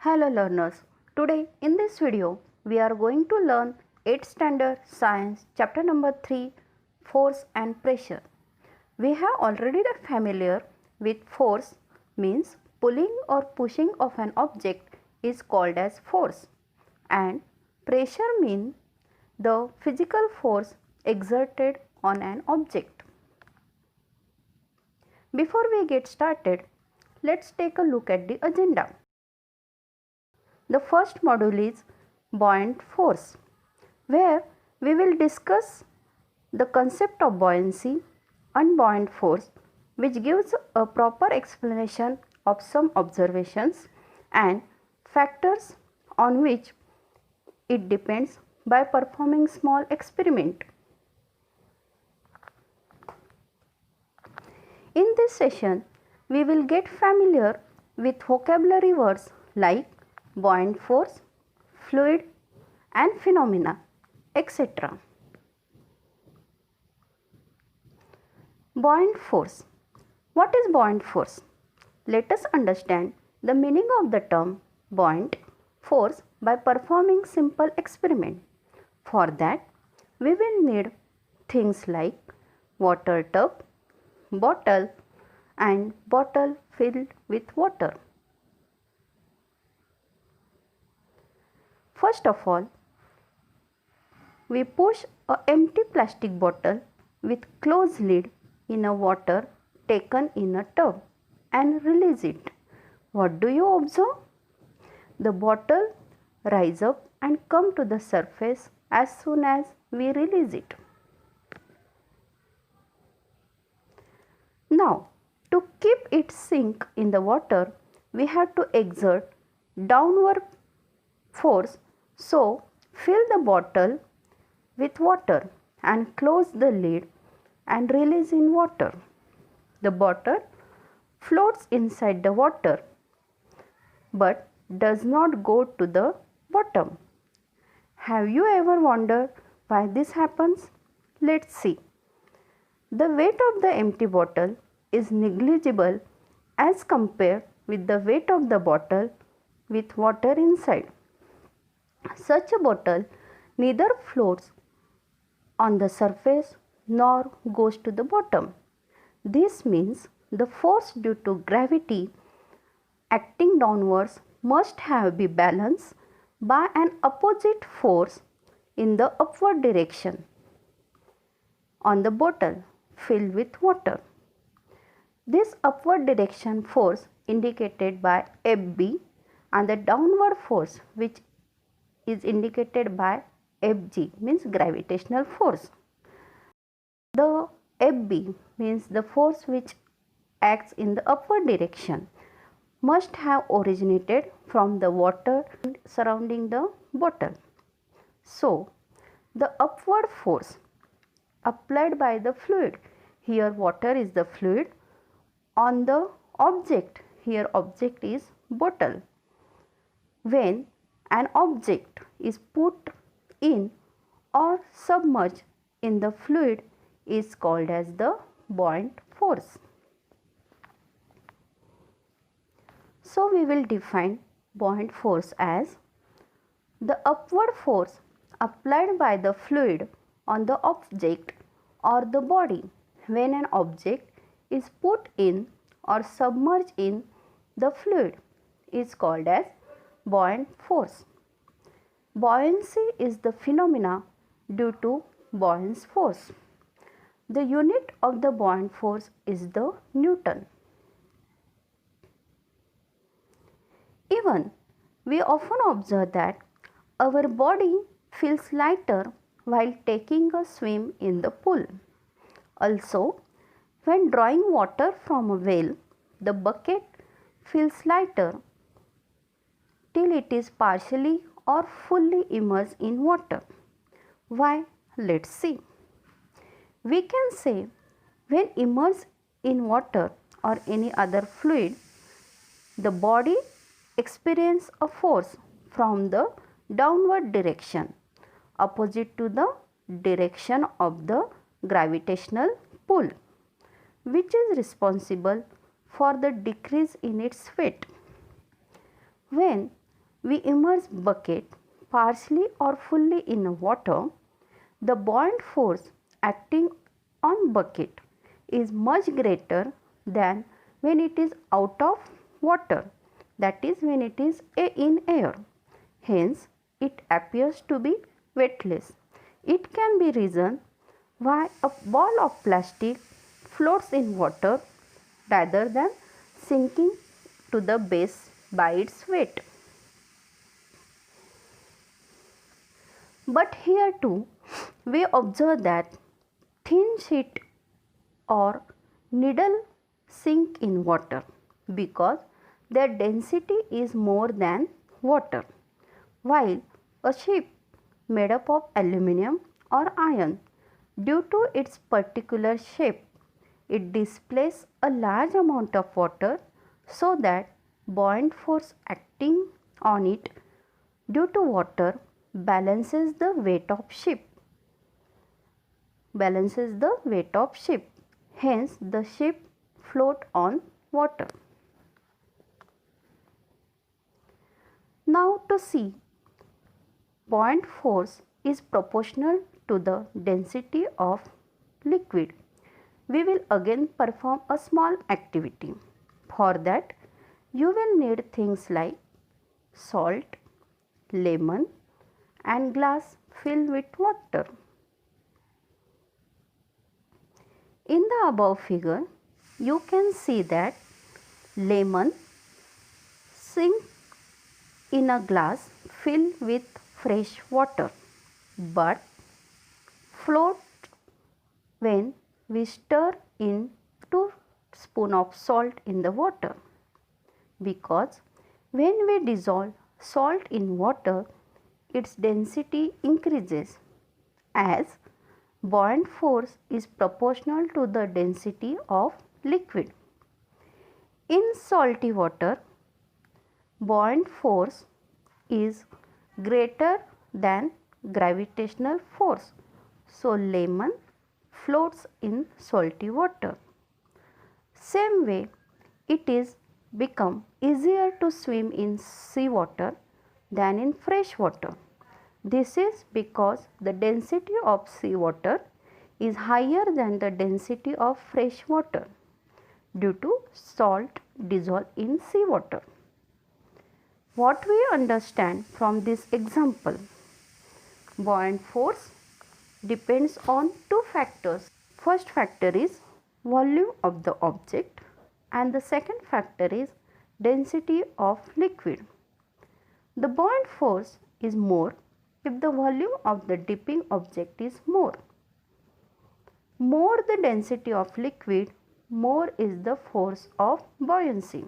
Hello learners, today in this video we are going to learn 8th standard science chapter number 3 force and pressure. We have already familiar with force means pulling or pushing of an object is called as force and pressure means the physical force exerted on an object. Before we get started, let's take a look at the agenda. The first module is buoyant force, where we will discuss the concept of buoyancy, unbuoyant force, which gives a proper explanation of some observations and factors on which it depends by performing small experiment. In this session, we will get familiar with vocabulary words like buoyant force, fluid and phenomena, etc. Buoyant force. What is buoyant force? Let us understand the meaning of the term buoyant force by performing simple experiment. For that, we will need things like water tub, bottle and bottle filled with water. First of all, we push an empty plastic bottle with closed lid in a water taken in a tub and release it. What do you observe? The bottle rise up and come to the surface as soon as we release it. Now, to keep it sink in the water, we have to exert downward force. So, fill the bottle with water and close the lid and release in water. The bottle floats inside the water but does not go to the bottom. Have you ever wondered why this happens? Let's see. The weight of the empty bottle is negligible as compared with the weight of the bottle with water inside. Such a bottle neither floats on the surface nor goes to the bottom. This means the force due to gravity acting downwards must have been balanced by an opposite force in the upward direction on the bottle filled with water. This upward direction force indicated by Fb and the downward force which is indicated by Fg means gravitational force. The Fb means the force which acts in the upward direction must have originated from the water surrounding the bottle. So, the upward force applied by the fluid, here water is the fluid, on the object, here object is bottle. When an object is put in or submerged in the fluid is called as the buoyant force. So, we will define buoyant force as the upward force applied by the fluid on the object or the body when an object is put in or submerged in the fluid is called as buoyant force. Buoyancy is the phenomena due to buoyant force. The unit of the buoyant force is the Newton. Even we often observe that our body feels lighter while taking a swim in the pool. Also, when drawing water from a well, the bucket feels lighter till it is partially or fully immersed in water. Why? Let's see. We can say when immersed in water or any other fluid, the body experiences a force from the downward direction opposite to the direction of the gravitational pull, which is responsible for the decrease in its weight. When we immerse bucket partially or fully in water, the buoyant force acting on bucket is much greater than when it is out of water, that is when it is in air. Hence, it appears to be weightless. It can be reason why a ball of plastic floats in water rather than sinking to the base by its weight. But here too, we observe that thin sheet or needle sink in water because their density is more than water, while a ship made up of aluminum or iron, due to its particular shape, it displaces a large amount of water so that buoyant force acting on it due to water balances the weight of ship. Hence, the ship float on water. Now to see, buoyant force is proportional to the density of liquid. We will again perform a small activity. For that, you will need things like salt, lemon, and glass filled with water. In the above figure, you can see that lemon sink in a glass filled with fresh water, but float when we stir in 2 spoons of salt in the water, because when we dissolve salt in water, its density increases as buoyant force is proportional to the density of liquid. In salty water, buoyant force is greater than gravitational force, so lemon floats in salty water. Same way, it is become easier to swim in seawater than in fresh water. This is because the density of seawater is higher than the density of fresh water due to salt dissolved in seawater. What we understand from this example? Buoyant force depends on 2 factors. First factor is volume of the object and the second factor is density of liquid. The buoyant force is more if the volume of the dipping object is more. More the density of liquid, more is the force of buoyancy.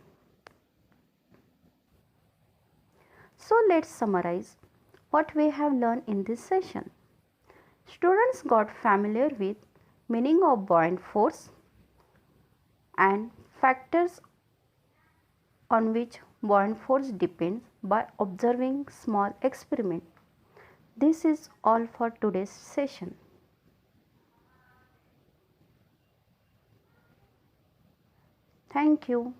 So let's summarize what we have learned in this session. Students got familiar with meaning of buoyant force and factors on which buoyant force depends by observing small experiment. This is all for today's session. Thank you.